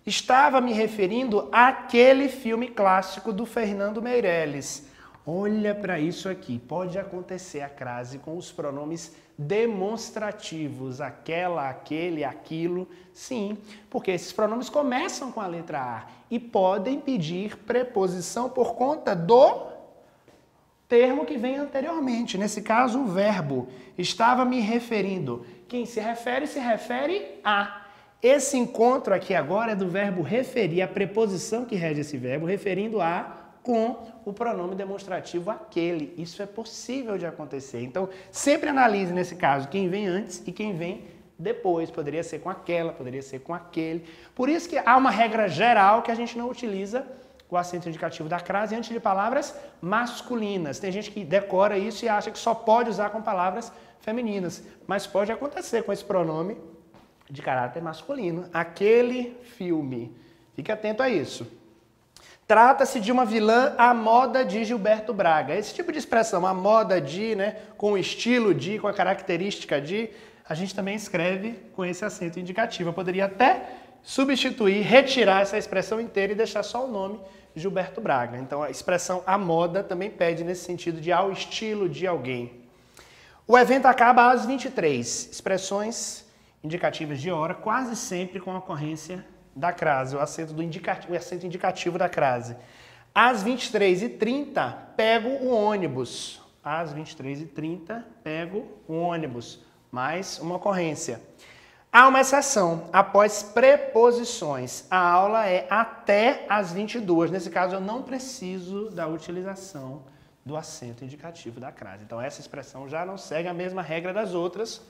Estava me referindo àquele filme clássico do Fernando Meirelles. Olha para isso aqui. Pode acontecer a crase com os pronomes demonstrativos, aquela, aquele, aquilo, sim, porque esses pronomes começam com a letra A e podem pedir preposição por conta do termo que vem anteriormente, nesse caso o verbo. Estava me referindo. Quem se refere a. Esse encontro aqui agora é do verbo referir, a preposição que rege esse verbo, referindo a com o pronome demonstrativo aquele. Isso é possível de acontecer. Então, sempre analise nesse caso quem vem antes e quem vem depois. Poderia ser com aquela, poderia ser com aquele. Por isso que há uma regra geral que a gente não utiliza o acento indicativo da crase antes de palavras masculinas. Tem gente que decora isso e acha que só pode usar com palavras femininas. Mas pode acontecer com esse pronome de caráter masculino. Aquele filme. Fique atento a isso. Trata-se de uma vilã à moda de Gilberto Braga. Esse tipo de expressão, a moda de, né, com o estilo de, com a característica de, a gente também escreve com esse acento indicativo. Eu poderia até substituir, retirar essa expressão inteira e deixar só o nome Gilberto Braga. Então a expressão à moda também pede nesse sentido de ao estilo de alguém. O evento acaba às 23. Expressões indicativas de hora, quase sempre com a ocorrência da crase, o acento indicativo da crase. Às 23h30, pego o ônibus. Às 23h30, pego o ônibus. Mais uma ocorrência. Há uma exceção, após preposições. A aula é até às 22. Nesse caso, eu não preciso da utilização do acento indicativo da crase. Então essa expressão já não segue a mesma regra das outras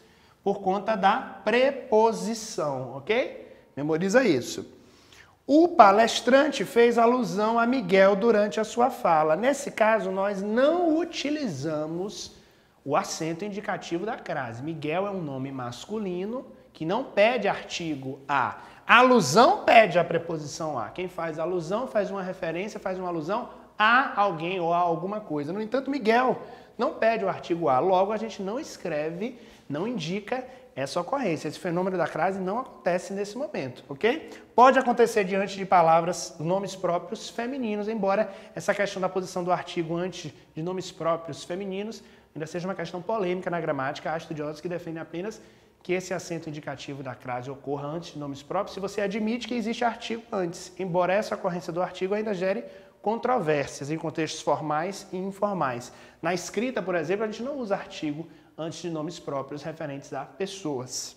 por conta da preposição, ok? Memoriza isso. O palestrante fez alusão a Miguel durante a sua fala. Nesse caso, nós não utilizamos o acento indicativo da crase. Miguel é um nome masculino que não pede artigo a. A alusão pede a preposição a. Quem faz alusão faz uma referência, faz uma alusão a alguém ou a alguma coisa. No entanto, Miguel não pede o artigo a. Logo, a gente não escreve, não indica essa ocorrência. Esse fenômeno da crase não acontece nesse momento, ok? Pode acontecer diante de palavras, nomes próprios femininos, embora essa questão da posição do artigo antes de nomes próprios femininos ainda seja uma questão polêmica na gramática. Há estudiosos que defendem apenas que esse acento indicativo da crase ocorra antes de nomes próprios se você admite que existe artigo antes, embora essa ocorrência do artigo ainda gere controvérsias em contextos formais e informais. Na escrita, por exemplo, a gente não usa artigo antes de nomes próprios referentes a pessoas.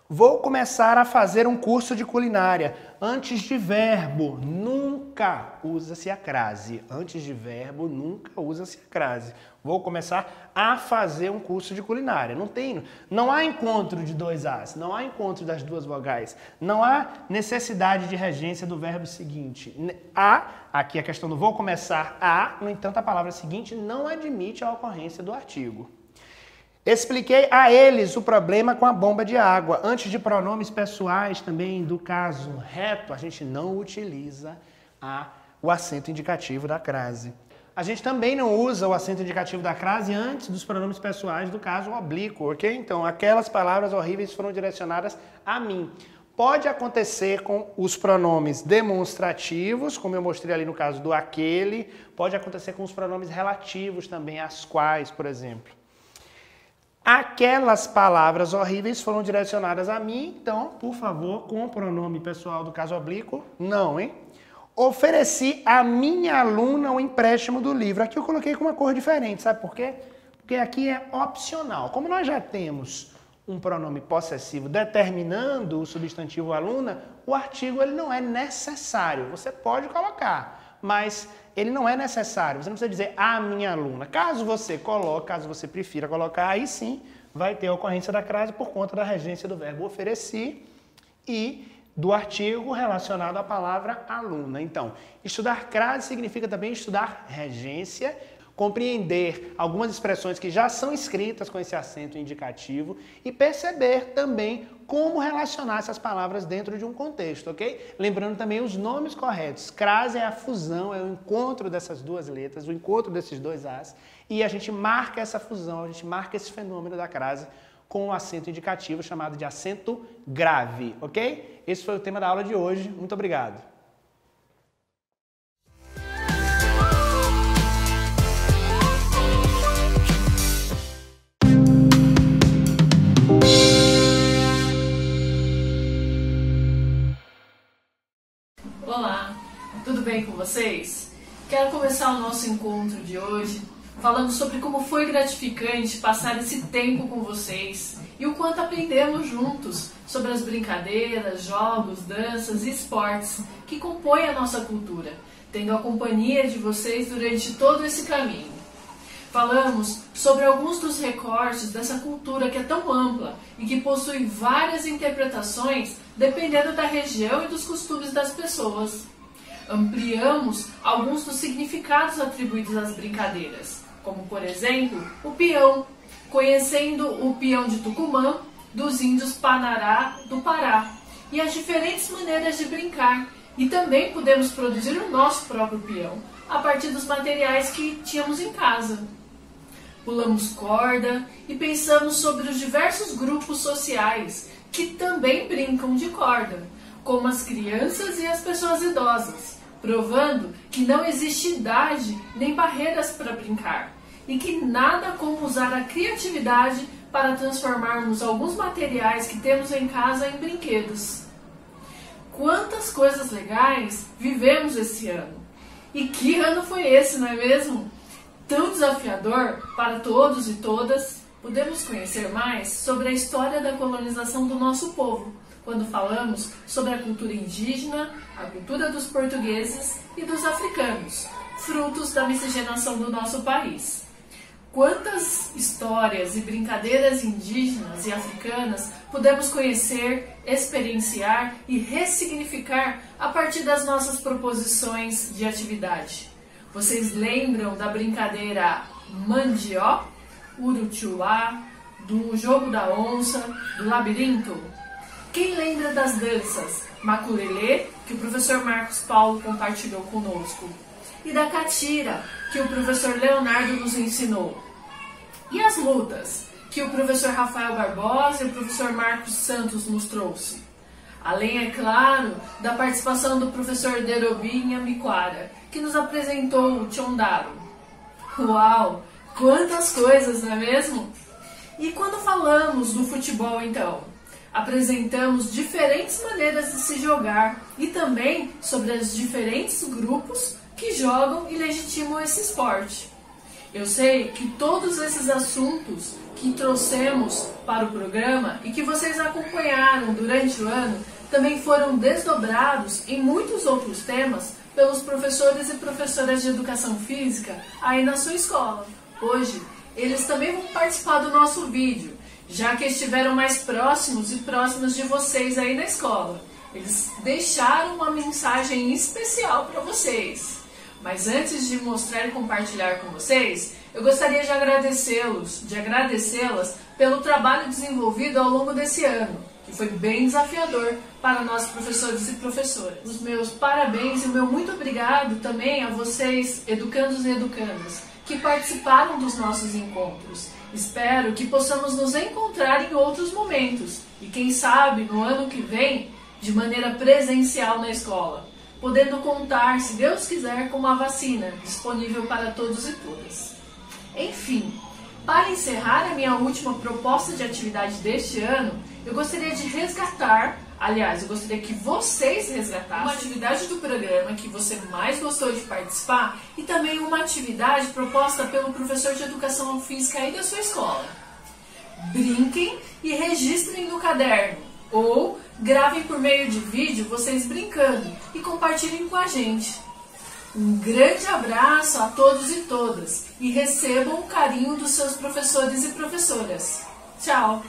Vou começar a fazer um curso de culinária. Antes de verbo, nunca usa-se a crase. Antes de verbo, nunca usa-se a crase. Vou começar a fazer um curso de culinária. Não há encontro de dois as, não há encontro das duas vogais, não há necessidade de regência do verbo seguinte. Aqui a questão do vou começar a, no entanto, a palavra seguinte não admite a ocorrência do artigo. Expliquei a eles o problema com a bomba de água. Antes de pronomes pessoais também, do caso reto, a gente não utiliza o acento indicativo da crase. A gente também não usa o acento indicativo da crase antes dos pronomes pessoais do caso oblíquo, ok? Então, aquelas palavras horríveis foram direcionadas a mim. Pode acontecer com os pronomes demonstrativos, como eu mostrei ali no caso do aquele. Pode acontecer com os pronomes relativos também, as quais, por exemplo. Aquelas palavras horríveis foram direcionadas a mim, então, por favor, com o pronome pessoal do caso oblíquo, não, hein? Ofereci à minha aluna o empréstimo do livro. Aqui eu coloquei com uma cor diferente, sabe por quê? Porque aqui é opcional. Como nós já temos um pronome possessivo determinando o substantivo aluna, o artigo ele não é necessário. Você pode colocar, mas ele não é necessário. Você não precisa dizer a minha aluna. Caso você coloque, caso você prefira colocar, aí sim vai ter a ocorrência da crase por conta da regência do verbo ofereci e do artigo relacionado à palavra aluna. Então, estudar crase significa também estudar regência, compreender algumas expressões que já são escritas com esse acento indicativo e perceber também como relacionar essas palavras dentro de um contexto, ok? Lembrando também os nomes corretos. Crase é a fusão, é o encontro dessas duas letras, o encontro desses dois as, e a gente marca essa fusão, a gente marca esse fenômeno da crase com o acento indicativo chamado de acento grave, ok? Esse foi o tema da aula de hoje. Muito obrigado. Olá, tudo bem com vocês? Quero começar o nosso encontro de hoje falando sobre como foi gratificante passar esse tempo com vocês e o quanto aprendemos juntos sobre as brincadeiras, jogos, danças e esportes que compõem a nossa cultura, tendo a companhia de vocês durante todo esse caminho. Falamos sobre alguns dos recortes dessa cultura que é tão ampla e que possui várias interpretações dependendo da região e dos costumes das pessoas. Ampliamos alguns dos significados atribuídos às brincadeiras, como, por exemplo, o peão, conhecendo o peão de Tucumã, dos índios Panará do Pará, e as diferentes maneiras de brincar. E também podemos produzir o nosso próprio peão, a partir dos materiais que tínhamos em casa. Pulamos corda e pensamos sobre os diversos grupos sociais que também brincam de corda, como as crianças e as pessoas idosas, provando que não existe idade nem barreiras para brincar e que nada como usar a criatividade para transformarmos alguns materiais que temos em casa em brinquedos. Quantas coisas legais vivemos esse ano! E que ano foi esse, não é mesmo? Tão desafiador para todos e todas podemos conhecer mais sobre a história da colonização do nosso povo, quando falamos sobre a cultura indígena, a cultura dos portugueses e dos africanos, frutos da miscigenação do nosso país. Quantas histórias e brincadeiras indígenas e africanas podemos conhecer, experienciar e ressignificar a partir das nossas proposições de atividade? Vocês lembram da brincadeira Mandió, Uruchuá, do jogo da onça, do labirinto? Quem lembra das danças Maculelê, que o professor Marcos Paulo compartilhou conosco? E da catira, que o professor Leonardo nos ensinou? E as lutas, que o professor Rafael Barbosa e o professor Marcos Santos nos trouxe? Além, é claro, da participação do professor Derobinha Miquara, que nos apresentou o Chondaro. Uau! Quantas coisas, não é mesmo? E quando falamos do futebol, então? Apresentamos diferentes maneiras de se jogar e também sobre os diferentes grupos que jogam e legitimam esse esporte. Eu sei que todos esses assuntos que trouxemos para o programa e que vocês acompanharam durante o ano também foram desdobrados em muitos outros temas pelos professores e professoras de educação física aí na sua escola. Hoje, eles também vão participar do nosso vídeo, já que estiveram mais próximos e próximas de vocês aí na escola. Eles deixaram uma mensagem especial para vocês. Mas antes de mostrar e compartilhar com vocês, eu gostaria de agradecê-las pelo trabalho desenvolvido ao longo desse ano, que foi bem desafiador para nós professores e professoras. Os meus parabéns e o meu muito obrigado também a vocês, educandos e educandas, que participaram dos nossos encontros. Espero que possamos nos encontrar em outros momentos e, quem sabe, no ano que vem, de maneira presencial na escola, podendo contar, se Deus quiser, com uma vacina disponível para todos e todas. Enfim, para encerrar a minha última proposta de atividade deste ano, eu gostaria de resgatar, aliás, eu gostaria que vocês resgatassem uma atividade do programa que você mais gostou de participar e também uma atividade proposta pelo professor de educação física aí da sua escola. Brinquem e registrem no caderno, ou gravem por meio de vídeo vocês brincando e compartilhem com a gente. Um grande abraço a todos e todas e recebam o carinho dos seus professores e professoras. Tchau!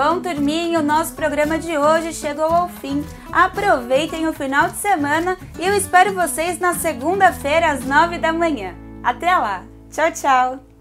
Bom, turminha, o nosso programa de hoje chegou ao fim. Aproveitem o final de semana e eu espero vocês na segunda-feira às 9 da manhã. Até lá! Tchau, tchau!